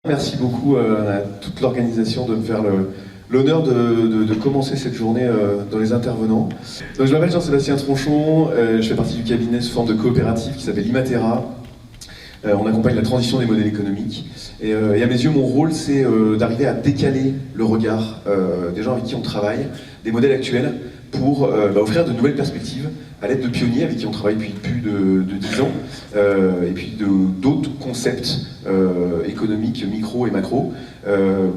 Merci beaucoup à toute l'organisation de me faire l'honneur de commencer cette journée dans les intervenants. Donc, je m'appelle Jean-Sébastien Tronchon, je fais partie du cabinet sous forme de coopérative qui s'appelle Imatera. On accompagne la transition des modèles économiques. Et à mes yeux, mon rôle, c'est d'arriver à décaler le regard des gens avec qui on travaille, des modèles actuels, pour offrir de nouvelles perspectives à l'aide de pionniers avec qui on travaille depuis plus de 10 ans, et puis d'autres concepts économiques, micro et macro,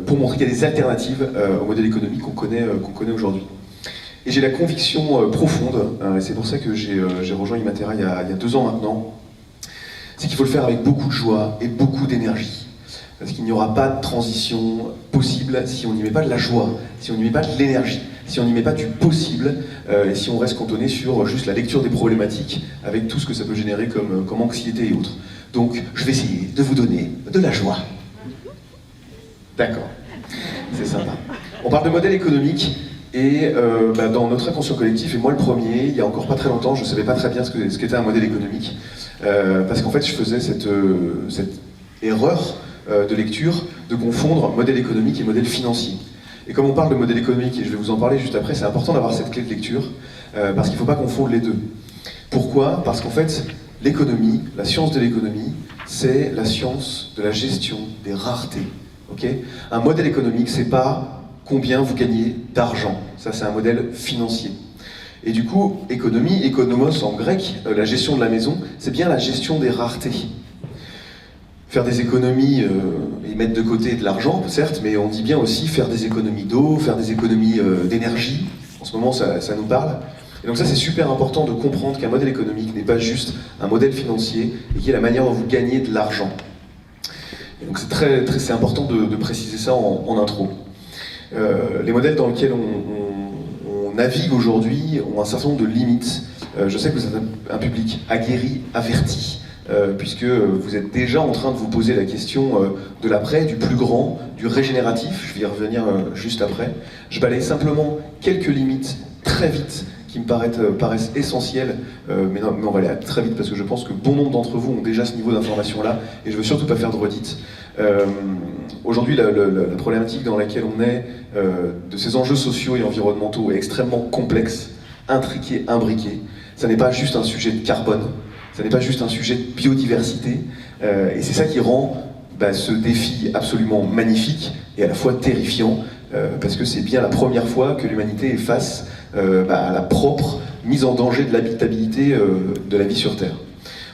pour montrer qu'il y a des alternatives au modèle économique qu'on connaît aujourd'hui. Et j'ai la conviction profonde, et c'est pour ça que j'ai rejoint Imatera il y a 2 ans maintenant, c'est qu'il faut le faire avec beaucoup de joie et beaucoup d'énergie. Parce qu'il n'y aura pas de transition possible si on n'y met pas de la joie, si on n'y met pas de l'énergie, si on n'y met pas du possible, et si on reste cantonné sur juste la lecture des problématiques, avec tout ce que ça peut générer comme anxiété et autres. Donc, je vais essayer de vous donner de la joie. D'accord, c'est sympa. On parle de modèle économique, et dans notre inconscient collectif, et moi le premier, il y a encore pas très longtemps, je ne savais pas très bien ce qu'était un modèle économique, parce qu'en fait, je faisais cette erreur de lecture de confondre modèle économique et modèle financier. Et comme on parle de modèle économique, et je vais vous en parler juste après, c'est important d'avoir cette clé de lecture, parce qu'il ne faut pas confondre les deux. Pourquoi ? Parce qu'en fait, l'économie, la science de l'économie, c'est la science de la gestion des raretés. Okay ? Un modèle économique, c'est pas combien vous gagnez d'argent. Ça, c'est un modèle financier. Et du coup, économie, économos en grec, la gestion de la maison, c'est bien la gestion des raretés. Faire des économies et mettre de côté de l'argent, certes, mais on dit bien aussi faire des économies d'eau, faire des économies d'énergie. En ce moment, ça nous parle. Et donc ça, c'est super important de comprendre qu'un modèle économique n'est pas juste un modèle financier, et qu'il y a la manière dont vous gagnez de l'argent. Et donc c'est important de préciser ça en intro. Les modèles dans lesquels on navigue aujourd'hui ont un certain nombre de limites. Je sais que vous êtes un public aguerri, averti, puisque vous êtes déjà en train de vous poser la question de l'après, du plus grand, du régénératif. Je vais y revenir juste après. Je balaye simplement quelques limites très vite qui me paraissent essentielles, mais on va aller très vite parce que je pense que bon nombre d'entre vous ont déjà ce niveau d'information-là, et je veux surtout pas faire de redites. Aujourd'hui, la problématique dans laquelle on est, de ces enjeux sociaux et environnementaux, est extrêmement complexe, intriqué, imbriqué. Ça n'est pas juste un sujet de carbone, ça n'est pas juste un sujet de biodiversité, et c'est ça qui rend ce défi absolument magnifique et à la fois terrifiant, parce que c'est bien la première fois que l'humanité est face à la propre mise en danger de l'habitabilité de la vie sur Terre.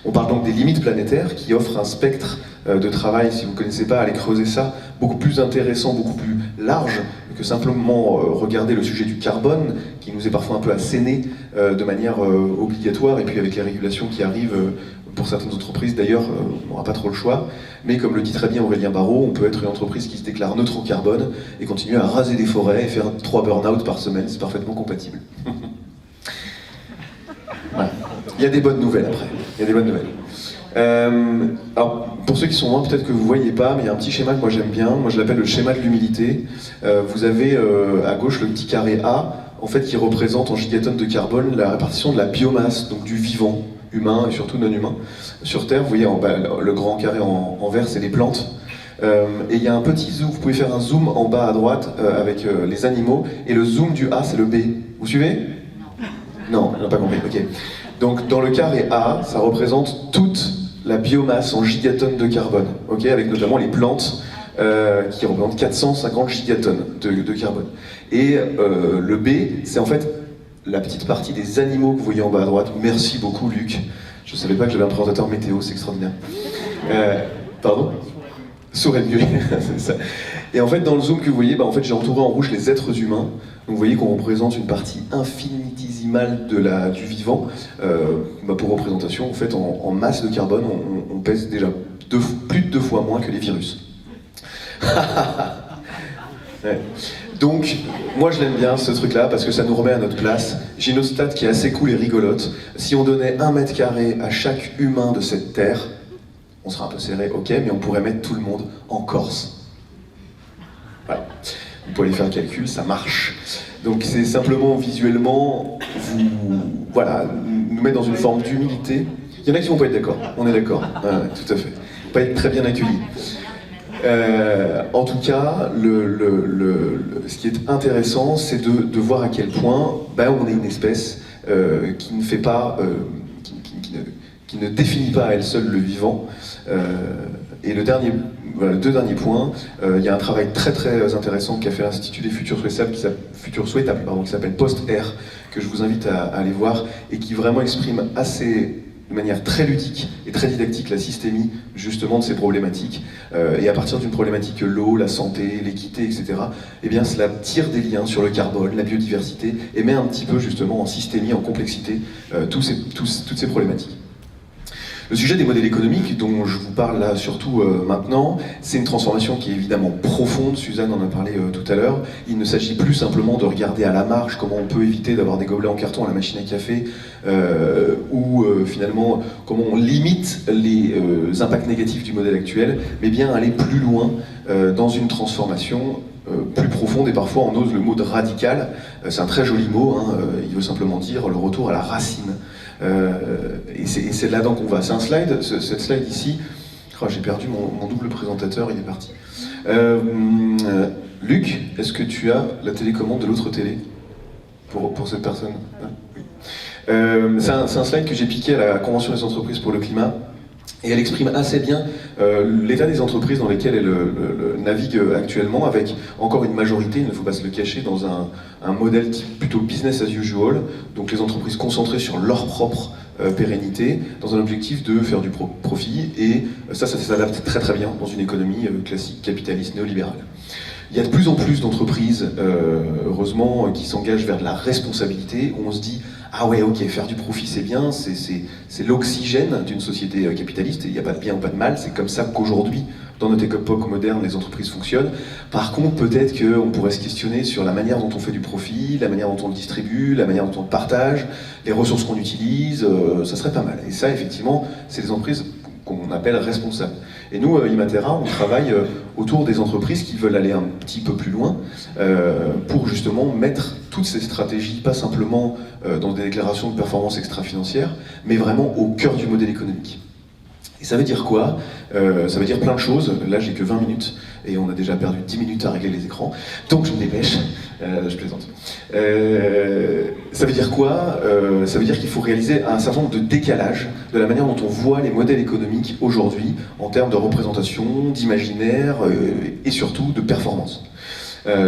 On parle donc des limites planétaires qui offrent un spectre de travail, si vous ne connaissez pas, allez creuser ça, beaucoup plus intéressant, beaucoup plus large que simplement regarder le sujet du carbone, qui nous est parfois un peu asséné de manière obligatoire, et puis avec les régulations qui arrivent pour certaines entreprises, d'ailleurs, on n'aura pas trop le choix, mais comme le dit très bien Aurélien Barraud, on peut être une entreprise qui se déclare neutre en carbone et continuer à raser des forêts et faire 3 burn-out par semaine, c'est parfaitement compatible. Voilà. Il y a des bonnes nouvelles après, il y a des bonnes nouvelles. Alors, pour ceux qui sont loin, peut-être que vous ne voyez pas, mais il y a un petit schéma que moi j'aime bien, moi je l'appelle le schéma de l'humilité. Vous avez à gauche le petit carré A, en fait qui représente en gigatonnes de carbone la répartition de la biomasse, donc du vivant, humain et surtout non humain. Sur Terre, vous voyez le grand carré en vert, c'est les plantes. Et il y a un petit zoom, vous pouvez faire un zoom en bas à droite avec les animaux, et le zoom du A, c'est le B. Vous suivez ? Non, on n'a pas compris, ok. Donc dans le carré A, ça représente toute la biomasse en gigatonnes de carbone, ok, avec notamment les plantes qui représentent 450 gigatonnes de carbone. Et le B, c'est en fait la petite partie des animaux que vous voyez en bas à droite. Merci beaucoup, Luc. Je ne savais pas que j'avais un présentateur météo, c'est extraordinaire. Pardon ? Saurait mieux, c'est ça. Et en fait, dans le zoom que vous voyez, en fait, j'ai entouré en rouge les êtres humains. Donc vous voyez qu'on représente une partie infinitésimale du vivant. Pour représentation, en fait, en masse de carbone, on pèse déjà plus de 2 fois moins que les virus. Ouais. Donc, moi je l'aime bien ce truc-là parce que ça nous remet à notre place. J'ai une autre stat qui est assez cool et rigolote. Si on donnait 1 mètre carré à chaque humain de cette terre, on serait un peu serré, ok, mais on pourrait mettre tout le monde en Corse. Voilà. Vous pouvez aller faire le calcul, ça marche. Donc c'est simplement visuellement, nous mettre dans une forme d'humilité. Il y en a qui vont pas être d'accord, on est d'accord, tout à fait. Pas être très bien accueillis. En tout cas, ce qui est intéressant, c'est de voir à quel point on est une espèce qui ne fait pas, qui ne définit pas à elle seule le vivant. Et le dernier, voilà, les deux derniers points, il y a un travail très très intéressant qu'a fait l'Institut des Futurs Souhaitables, qui s'appelle Post-R, que je vous invite à aller voir, et qui vraiment exprime de manière très ludique et très didactique la systémie justement de ces problématiques. Et à partir d'une problématique, l'eau, la santé, l'équité, etc., eh bien cela tire des liens sur le carbone, la biodiversité, et met un petit peu justement en systémie, en complexité, toutes ces problématiques. Le sujet des modèles économiques, dont je vous parle là surtout maintenant, c'est une transformation qui est évidemment profonde, Suzanne en a parlé tout à l'heure. Il ne s'agit plus simplement de regarder à la marge comment on peut éviter d'avoir des gobelets en carton à la machine à café, ou finalement comment on limite les impacts négatifs du modèle actuel, mais bien aller plus loin dans une transformation plus profonde, et parfois on ose le mot de radical. C'est un très joli mot, hein, il veut simplement dire le retour à la racine. Et c'est là-dedans qu'on va. C'est un slide, cette slide ici. Oh, j'ai perdu mon double présentateur, il est parti. Luc, est-ce que tu as la télécommande de l'autre télé pour cette personne? Oui. C'est un slide que j'ai piqué à la Convention des entreprises pour le climat. Et elle exprime assez bien l'état des entreprises dans lesquelles elle navigue actuellement, avec encore une majorité, il ne faut pas se le cacher, dans un modèle type plutôt business as usual, donc les entreprises concentrées sur leur propre pérennité, dans un objectif de faire du profit, et ça s'adapte très très bien dans une économie classique, capitaliste, néolibérale. Il y a de plus en plus d'entreprises, heureusement, qui s'engagent vers de la responsabilité, où on se dit « Ah ouais, ok, faire du profit c'est bien, c'est l'oxygène d'une société capitaliste, il n'y a pas de bien ou pas de mal, c'est comme ça qu'aujourd'hui, dans notre époque moderne, les entreprises fonctionnent. Par contre, peut-être qu'on pourrait se questionner sur la manière dont on fait du profit, la manière dont on le distribue, la manière dont on le partage, les ressources qu'on utilise, ça serait pas mal. » Et ça, effectivement, c'est des entreprises qu'on appelle responsables. Et nous, Imatera, on travaille autour des entreprises qui veulent aller un petit peu plus loin pour justement mettre toutes ces stratégies, pas simplement dans des déclarations de performance extra-financière, mais vraiment au cœur du modèle économique. Et ça veut dire quoi? Ça veut dire plein de choses. Là, j'ai que 20 minutes et on a déjà perdu 10 minutes à régler les écrans. Donc, je me dépêche. Je plaisante. Ça veut dire quoi? Ça veut dire qu'il faut réaliser un certain nombre de décalages de la manière dont on voit les modèles économiques aujourd'hui en termes de représentation, d'imaginaire et surtout de performance.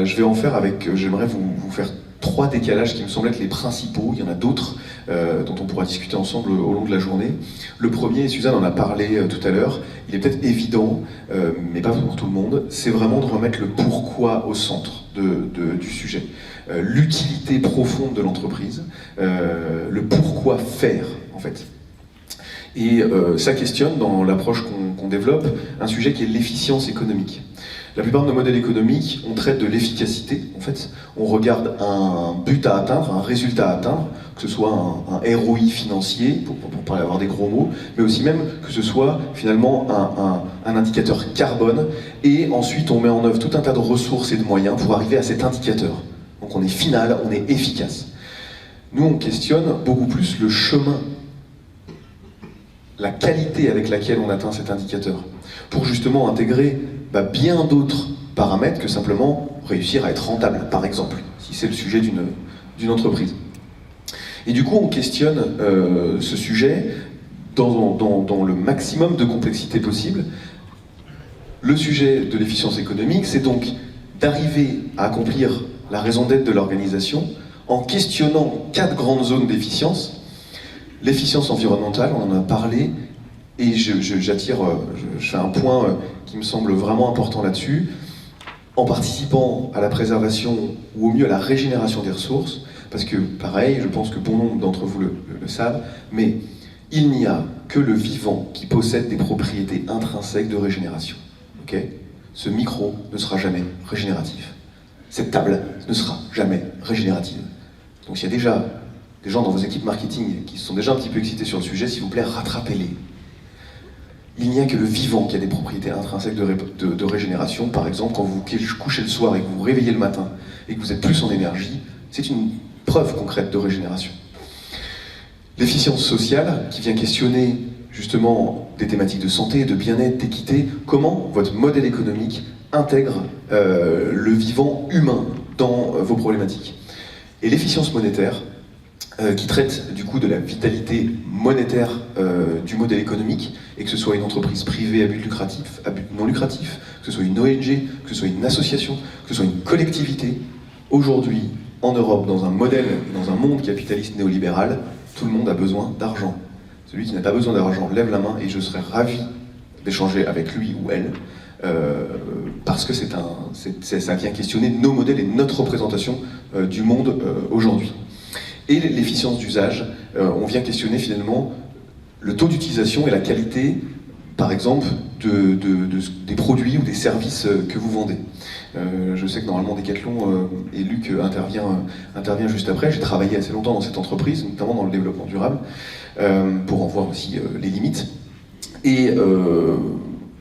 J'aimerais vous faire 3 décalages qui me semblent être les principaux. Il y en a d'autres dont on pourra discuter ensemble au long de la journée. Le premier, Suzanne en a parlé tout à l'heure, il est peut-être évident, mais pas pour tout le monde, c'est vraiment de remettre le pourquoi au centre du sujet. L'utilité profonde de l'entreprise, le pourquoi faire, en fait. Et ça questionne, dans l'approche qu'on développe, un sujet qui est l'efficience économique. La plupart de nos modèles économiques, on traite de l'efficacité. En fait, on regarde un but à atteindre, un résultat à atteindre, que ce soit un ROI financier, pour pas avoir des gros mots, mais aussi même que ce soit finalement un indicateur carbone, et ensuite on met en œuvre tout un tas de ressources et de moyens pour arriver à cet indicateur. Donc on est final, on est efficace. Nous, on questionne beaucoup plus le chemin, la qualité avec laquelle on atteint cet indicateur, pour justement intégrer bien d'autres paramètres que simplement réussir à être rentable, par exemple, si c'est le sujet d'une entreprise. Et du coup, on questionne ce sujet dans le maximum de complexité possible. Le sujet de l'efficience économique, c'est donc d'arriver à accomplir la raison d'être de l'organisation en questionnant 4 grandes zones d'efficience. L'efficience environnementale, on en a parlé, et je fais un point qui me semble vraiment important là-dessus, en participant à la préservation, ou au mieux à la régénération des ressources, parce que, pareil, je pense que bon nombre d'entre vous le savent, mais il n'y a que le vivant qui possède des propriétés intrinsèques de régénération. Okay? Ce micro ne sera jamais régénératif. Cette table ne sera jamais régénérative. Donc s'il y a déjà des gens dans vos équipes marketing qui se sont déjà un petit peu excités sur le sujet, s'il vous plaît, rattrapez-les. Il n'y a que le vivant qui a des propriétés intrinsèques de régénération. Par exemple, quand vous vous couchez le soir et que vous vous réveillez le matin et que vous êtes plus en énergie, c'est une preuve concrète de régénération. L'efficience sociale, qui vient questionner justement des thématiques de santé, de bien-être, d'équité, comment votre modèle économique intègre le vivant humain dans vos problématiques. Et l'efficience monétaire, qui traite du coup de la vitalité monétaire du modèle économique, et que ce soit une entreprise privée à but lucratif, à but non lucratif, que ce soit une ONG, que ce soit une association, que ce soit une collectivité, aujourd'hui, en Europe, dans un modèle, dans un monde capitaliste néolibéral, tout le monde a besoin d'argent. Celui qui n'a pas besoin d'argent lève la main et je serais ravi d'échanger avec lui ou elle, parce que ça vient questionner nos modèles et notre représentation du monde aujourd'hui. Et l'efficience d'usage, on vient questionner finalement le taux d'utilisation et la qualité, par exemple, des produits ou des services que vous vendez. Je sais que normalement Decathlon, et Luc intervient juste après, j'ai travaillé assez longtemps dans cette entreprise, notamment dans le développement durable, pour en voir aussi les limites. Et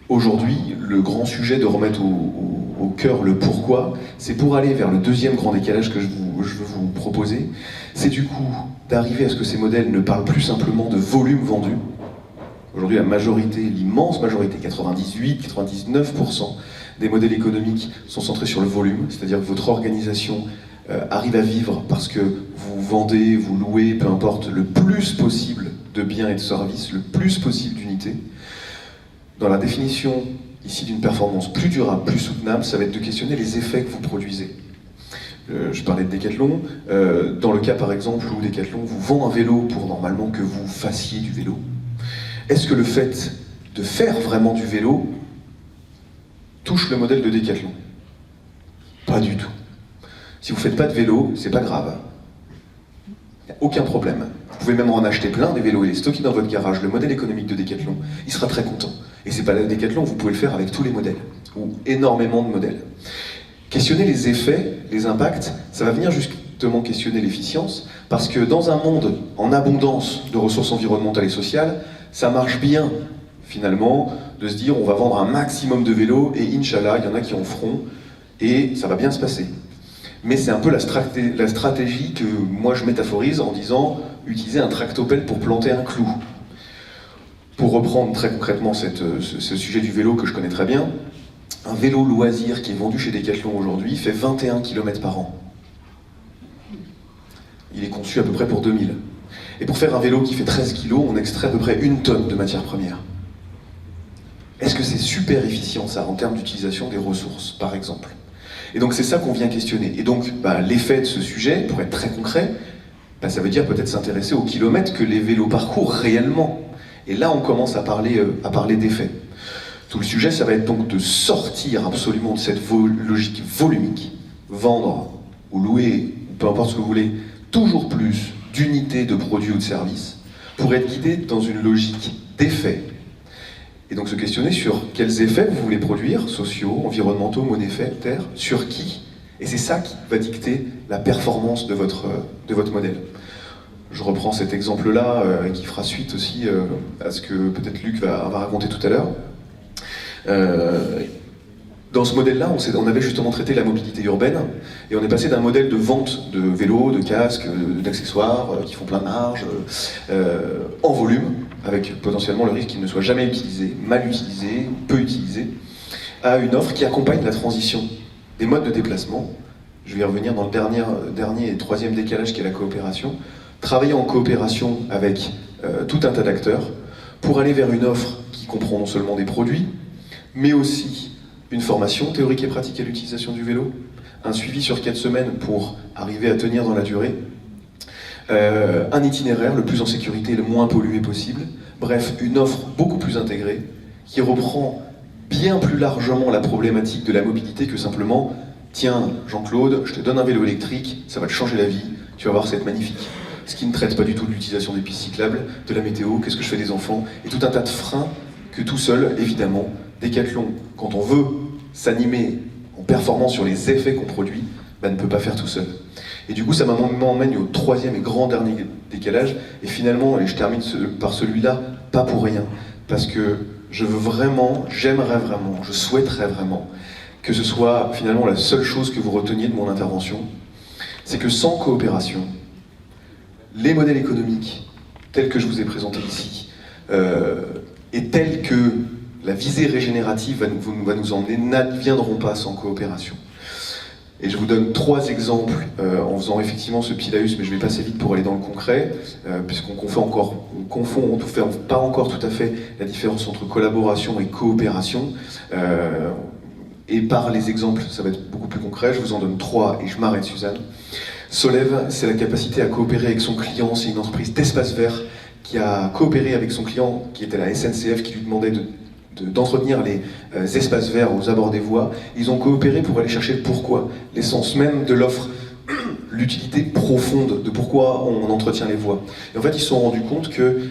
aujourd'hui, le grand sujet de remettre au cœur le pourquoi, c'est pour aller vers le deuxième grand décalage que je veux vous proposer, c'est du coup d'arriver à ce que ces modèles ne parlent plus simplement de volume vendu. Aujourd'hui, la majorité, l'immense majorité, 98-99% des modèles économiques sont centrés sur le volume, c'est-à-dire que votre organisation arrive à vivre parce que vous vendez, vous louez, peu importe, le plus possible de biens et de services, le plus possible d'unités. Dans la définition ici d'une performance plus durable, plus soutenable, ça va être de questionner les effets que vous produisez. Je parlais de Decathlon. Dans le cas par exemple où Decathlon vous vend un vélo pour normalement que vous fassiez du vélo, est-ce que le fait de faire vraiment du vélo touche le modèle de Decathlon? Pas du tout. Si vous ne faites pas de vélo, c'est pas grave. Il n'y a aucun problème. Vous pouvez même en acheter plein des vélos et les stocker dans votre garage. Le modèle économique de Decathlon, il sera très content. Et c'est pas la Decathlon, vous pouvez le faire avec tous les modèles, ou énormément de modèles. Questionner les effets, les impacts, ça va venir justement questionner l'efficience, parce que dans un monde en abondance de ressources environnementales et sociales, ça marche bien, finalement, de se dire on va vendre un maximum de vélos, et Inch'Allah, il y en a qui en feront, et ça va bien se passer. Mais c'est un peu la stratégie que moi je métaphorise en disant utiliser un tractopelle pour planter un clou. Pour reprendre très concrètement ce sujet du vélo que je connais très bien, un vélo loisir qui est vendu chez Decathlon aujourd'hui fait 21 km par an. Il est conçu à peu près pour 2000. Et pour faire un vélo qui fait 13 kg, on extrait à peu près 1 tonne de matière première. Est-ce que c'est super efficient ça en termes d'utilisation des ressources, par exemple? Et donc c'est ça qu'on vient questionner. Et donc l'effet de ce sujet, pour être très concret, ça veut dire peut-être s'intéresser aux kilomètres que les vélos parcourent réellement. Et là on commence à parler d'effets. Tout le sujet, ça va être donc de sortir absolument de cette logique volumique, vendre ou louer, ou peu importe ce que vous voulez, toujours plus d'unités de produits ou de services, pour être guidé dans une logique d'effets. Et donc se questionner sur quels effets vous voulez produire, sociaux, environnementaux, monétaires, sur qui. Et c'est ça qui va dicter la performance de votre modèle. Je reprends cet exemple-là, qui fera suite aussi à ce que peut-être Luc va raconter tout à l'heure. Dans ce modèle-là, on avait justement traité la mobilité urbaine, et on est passé d'un modèle de vente de vélos, de casques, d'accessoires qui font plein de marge, en volume, avec potentiellement le risque qu'il ne soit jamais utilisé, mal utilisé, peu utilisé, à une offre qui accompagne la transition des modes de déplacement. Je vais y revenir dans le dernier et troisième décalage qui est la coopération. Travailler en coopération avec tout un tas d'acteurs pour aller vers une offre qui comprend non seulement des produits, mais aussi une formation théorique et pratique à l'utilisation du vélo, un suivi sur 4 semaines pour arriver à tenir dans la durée, un itinéraire le plus en sécurité et le moins pollué possible, bref, une offre beaucoup plus intégrée qui reprend bien plus largement la problématique de la mobilité que simplement « Tiens, Jean-Claude, je te donne un vélo électrique, ça va te changer la vie, tu vas voir, c'est magnifique ». Ce qui ne traite pas du tout de l'utilisation des pistes cyclables, de la météo, qu'est-ce que je fais des enfants, et tout un tas de freins que tout seul, évidemment, Decathlon, quand on veut s'animer en performant sur les effets qu'on produit, ne peut pas faire tout seul. Et du coup, ça m'emmène au troisième et grand dernier décalage, et finalement, et je termine par celui-là, pas pour rien, parce que je veux vraiment, j'aimerais vraiment, je souhaiterais vraiment que ce soit finalement la seule chose que vous reteniez de mon intervention, c'est que sans coopération, les modèles économiques tels que je vous ai présentés ici, visée régénérative va nous emmener n'adviendront pas sans coopération. Et je vous donne 3 exemples en faisant effectivement ce petit laïus, mais je vais passer vite pour aller dans le concret, puisqu'on confond pas encore tout à fait la différence entre collaboration et coopération. Et par les exemples, ça va être beaucoup plus concret. Je vous en donne 3 et je m'arrête, Suzanne. Solève, c'est la capacité à coopérer avec son client. C'est une entreprise d'espace vert qui a coopéré avec son client, qui était la SNCF, qui lui demandait d'entretenir les espaces verts aux abords des voies. Ils ont coopéré pour aller chercher le pourquoi, l'essence même de l'offre, l'utilité profonde de pourquoi on entretient les voies. Et en fait, ils se sont rendus compte que,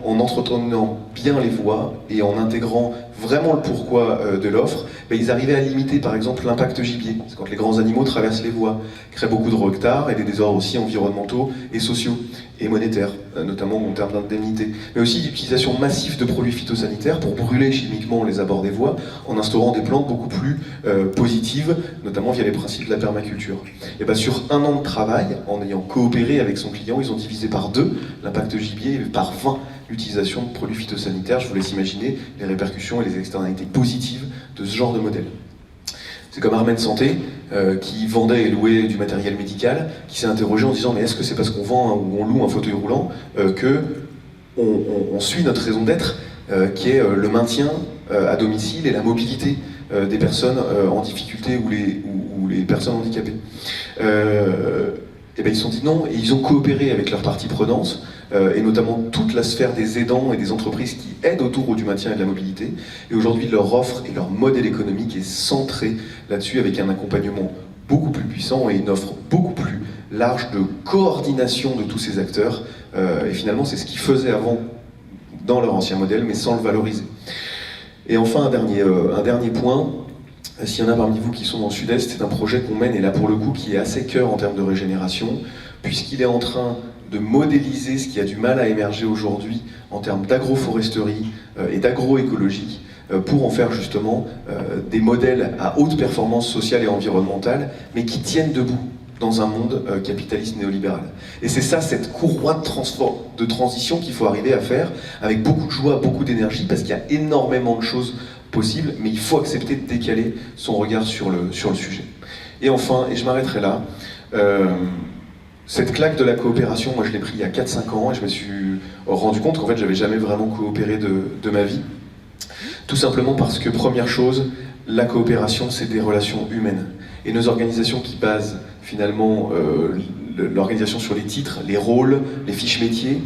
en entretenant bien les voies et en intégrant vraiment le pourquoi de l'offre, ils arrivaient à limiter par exemple l'impact gibier. C'est quand les grands animaux traversent les voies, créent beaucoup de retards et des désordres aussi environnementaux et sociaux et monétaires, notamment en termes d'indemnité. Mais aussi l'utilisation massive de produits phytosanitaires pour brûler chimiquement les abords des voies en instaurant des plantes beaucoup plus positives, notamment via les principes de la permaculture. Et sur 1 an de travail, en ayant coopéré avec son client, ils ont divisé par 2 l'impact gibier et par 20 l'utilisation de produits phytosanitaires. Je vous laisse imaginer les répercussions et les externalités positives de ce genre de modèle. C'est comme Armen Santé, qui vendait et louait du matériel médical, qui s'est interrogé en disant mais est-ce que c'est parce qu'on vend ou on loue un fauteuil roulant que on suit notre raison d'être, qui est le maintien à domicile et la mobilité des personnes en difficulté ou les personnes handicapées. Ils se sont dit non, et ils ont coopéré avec leurs parties prenantes, et notamment toute la sphère des aidants et des entreprises qui aident autour du maintien et de la mobilité. Et aujourd'hui, leur offre et leur modèle économique est centré là-dessus, avec un accompagnement beaucoup plus puissant et une offre beaucoup plus large de coordination de tous ces acteurs. Et finalement, c'est ce qu'ils faisaient avant dans leur ancien modèle, mais sans le valoriser. Et enfin, un dernier point. S'il y en a parmi vous qui sont dans le Sud-Est, c'est un projet qu'on mène, et là pour le coup, qui est assez cœur en termes de régénération, puisqu'il est en train de modéliser ce qui a du mal à émerger aujourd'hui en termes d'agroforesterie et d'agroécologie, pour en faire justement des modèles à haute performance sociale et environnementale, mais qui tiennent debout dans un monde capitaliste néolibéral. Et c'est ça, cette courroie de transition qu'il faut arriver à faire, avec beaucoup de joie, beaucoup d'énergie, parce qu'il y a énormément de choses possible, mais il faut accepter de décaler son regard sur le sujet. Et enfin, et je m'arrêterai là, cette claque de la coopération, moi je l'ai pris il y a 4-5 ans, et je me suis rendu compte qu'en fait j'avais jamais vraiment coopéré de ma vie. Tout simplement parce que, première chose, la coopération c'est des relations humaines. Et nos organisations qui basent finalement l'organisation sur les titres, les rôles, les fiches métiers,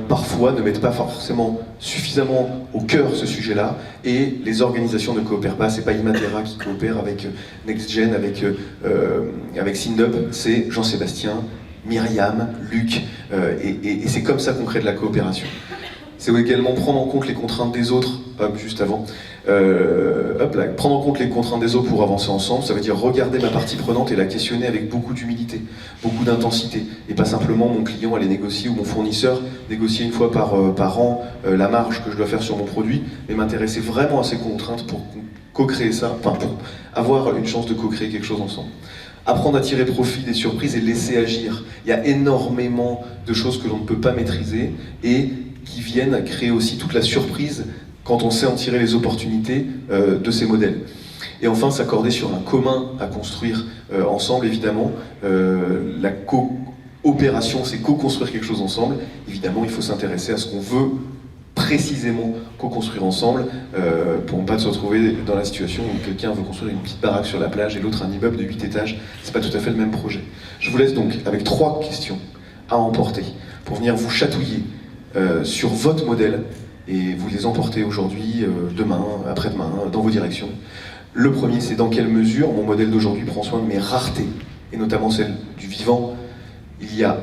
parfois ne mettent pas forcément suffisamment au cœur ce sujet-là, et les organisations ne coopèrent pas. C'est pas Imatera qui coopère avec NextGen, avec Sindup, c'est Jean-Sébastien, Myriam, Luc, et c'est comme ça qu'on crée de la coopération. C'est également prendre en compte les contraintes des autres, juste avant. Prendre en compte les contraintes des autres pour avancer ensemble, ça veut dire regarder ma partie prenante et la questionner avec beaucoup d'humilité, beaucoup d'intensité, et pas simplement mon client aller négocier ou mon fournisseur négocier 1 fois par an la marge que je dois faire sur mon produit, mais m'intéresser vraiment à ces contraintes pour co-créer ça, pour avoir une chance de co-créer quelque chose ensemble. Apprendre à tirer profit des surprises et laisser agir. Il y a énormément de choses que l'on ne peut pas maîtriser et qui viennent créer aussi toute la surprise quand on sait en tirer les opportunités de ces modèles. Et enfin, s'accorder sur un commun à construire ensemble, évidemment. La coopération, c'est co-construire quelque chose ensemble. Évidemment, il faut s'intéresser à ce qu'on veut précisément co-construire ensemble, pour ne pas se retrouver dans la situation où quelqu'un veut construire une petite baraque sur la plage et l'autre un immeuble de 8 étages. C'est pas tout à fait le même projet. Je vous laisse donc avec 3 questions à emporter pour venir vous chatouiller sur votre modèle, et vous les emportez aujourd'hui, demain, après-demain, dans vos directions. Le premier, c'est dans quelle mesure mon modèle d'aujourd'hui prend soin de mes raretés, et notamment celle du vivant. Il y a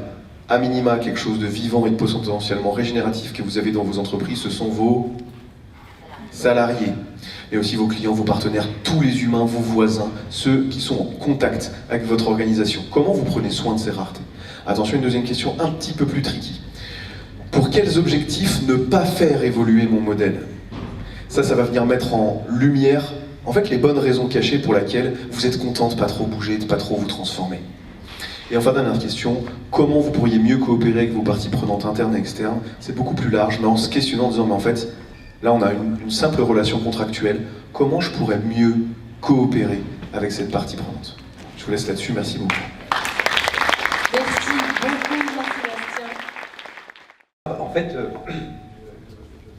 à minima quelque chose de vivant et de potentiellement régénératif que vous avez dans vos entreprises, ce sont vos salariés, mais aussi vos clients, vos partenaires, tous les humains, vos voisins, ceux qui sont en contact avec votre organisation. Comment vous prenez soin de ces raretés? Attention, une deuxième question un petit peu plus tricky. Pour quels objectifs ne pas faire évoluer mon modèle? Ça va venir mettre en lumière, en fait, les bonnes raisons cachées pour lesquelles vous êtes content de pas trop bouger, de pas trop vous transformer. Et enfin, dernière question, comment vous pourriez mieux coopérer avec vos parties prenantes internes et externes? C'est beaucoup plus large, mais en se questionnant, en disant, mais en fait, Là, on a une simple relation contractuelle. Comment je pourrais mieux coopérer avec cette partie prenante? Je vous laisse là-dessus. Merci beaucoup. Merci beaucoup, Jean-Sébastien. En fait,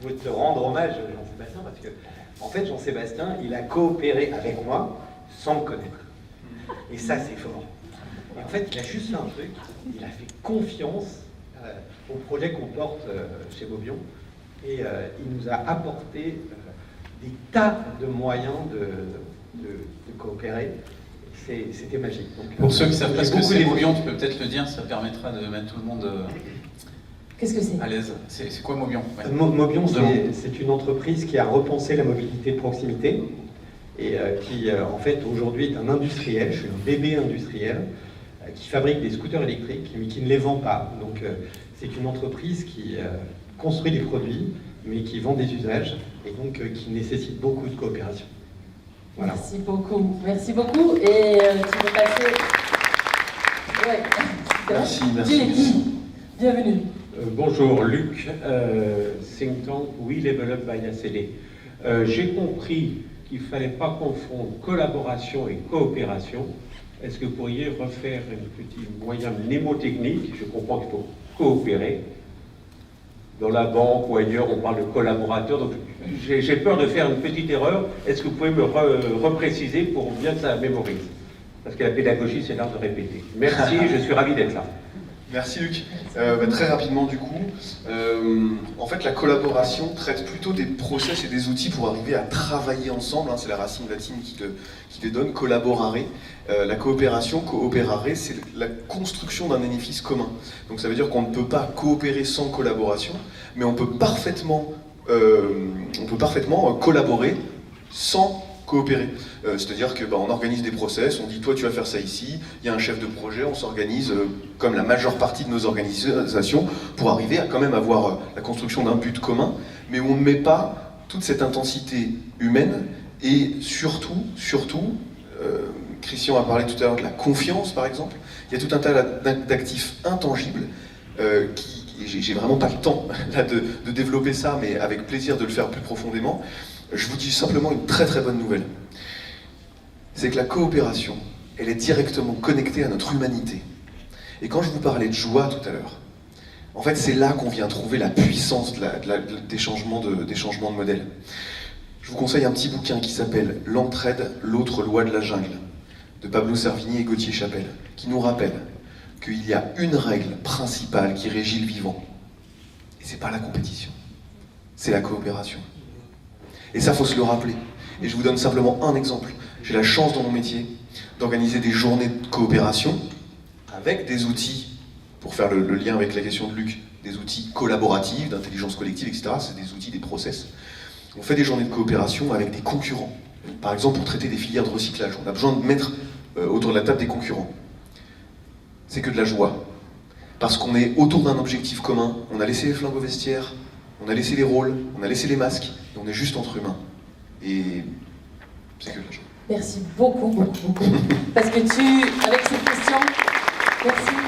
je veux te rendre hommage, Jean-Sébastien, parce que, en fait, Jean-Sébastien, il a coopéré avec moi sans me connaître. Et ça, c'est fort. Et en fait, il a juste fait un truc, il a fait confiance au projet qu'on porte chez Mobion, et il nous a apporté des tas de moyens de coopérer. C'était magique. Donc, pour ceux qui ne savent pas ce que c'est Mobion, tu peux peut-être le dire, ça permettra de mettre tout le monde Qu'est-ce que c'est à l'aise. C'est quoi Mobion? Ouais. Mobion, c'est une entreprise qui a repensé la mobilité de proximité et qui, en fait, aujourd'hui est un industriel, je suis un bébé industriel, qui fabrique des scooters électriques, mais qui ne les vend pas. Donc, c'est une entreprise qui construit des produits, mais qui vend des usages, et donc qui nécessite beaucoup de coopération. Voilà. Merci beaucoup. Merci beaucoup. Et tu peux passer... Ouais. Merci, Tu merci. l'es dit. Bienvenue. Bonjour, Luc, think tank We Level Up by ACD. J'ai compris qu'il ne fallait pas confondre collaboration et coopération. Est-ce que vous pourriez refaire un petit moyen mnémotechnique? Je comprends qu'il faut coopérer. Dans la banque ou ailleurs, on parle de collaborateurs. Donc, j'ai peur de faire une petite erreur. Est-ce que vous pouvez me repréciser pour bien que ça mémorise? Parce que la pédagogie, c'est l'art de répéter. Merci, je suis ravi d'être là. Merci Luc. Très rapidement du coup, en fait la collaboration traite plutôt des process et des outils pour arriver à travailler ensemble, hein, c'est la racine latine qui les donne, collaborare. La coopération, coopérare, c'est la construction d'un édifice commun. Donc ça veut dire qu'on ne peut pas coopérer sans collaboration, mais on peut parfaitement collaborer sans coopérer. C'est-à-dire que on organise des process, on dit toi tu vas faire ça ici, il y a un chef de projet, on s'organise comme la majeure partie de nos organisations pour arriver à quand même avoir la construction d'un but commun, mais on ne met pas toute cette intensité humaine et surtout, Christian a parlé tout à l'heure de la confiance par exemple, il y a tout un tas d'actifs intangibles j'ai vraiment pas le temps là, de développer ça, mais avec plaisir de le faire plus profondément. Je vous dis simplement une très très bonne nouvelle. C'est que la coopération, elle est directement connectée à notre humanité. Et quand je vous parlais de joie tout à l'heure, en fait c'est là qu'on vient trouver la puissance des changements de modèle. Je vous conseille un petit bouquin qui s'appelle « L'entraide, l'autre loi de la jungle » de Pablo Servigni et Gauthier Chapelle, qui nous rappelle qu'il y a une règle principale qui régit le vivant. Et c'est pas la compétition, c'est la coopération. Et ça, faut se le rappeler. Et je vous donne simplement un exemple. J'ai la chance dans mon métier d'organiser des journées de coopération avec des outils, pour faire le lien avec la question de Luc, des outils collaboratifs, d'intelligence collective, etc. C'est des outils, des process. On fait des journées de coopération avec des concurrents. Par exemple, pour traiter des filières de recyclage, on a besoin de mettre autour de la table des concurrents. C'est que de la joie. Parce qu'on est autour d'un objectif commun, on a laissé les flingues au vestiaire, on a laissé les rôles, on a laissé les masques, et on est juste entre humains. Et c'est que de la joie. Merci beaucoup, beaucoup, beaucoup. Parce que avec cette question, merci.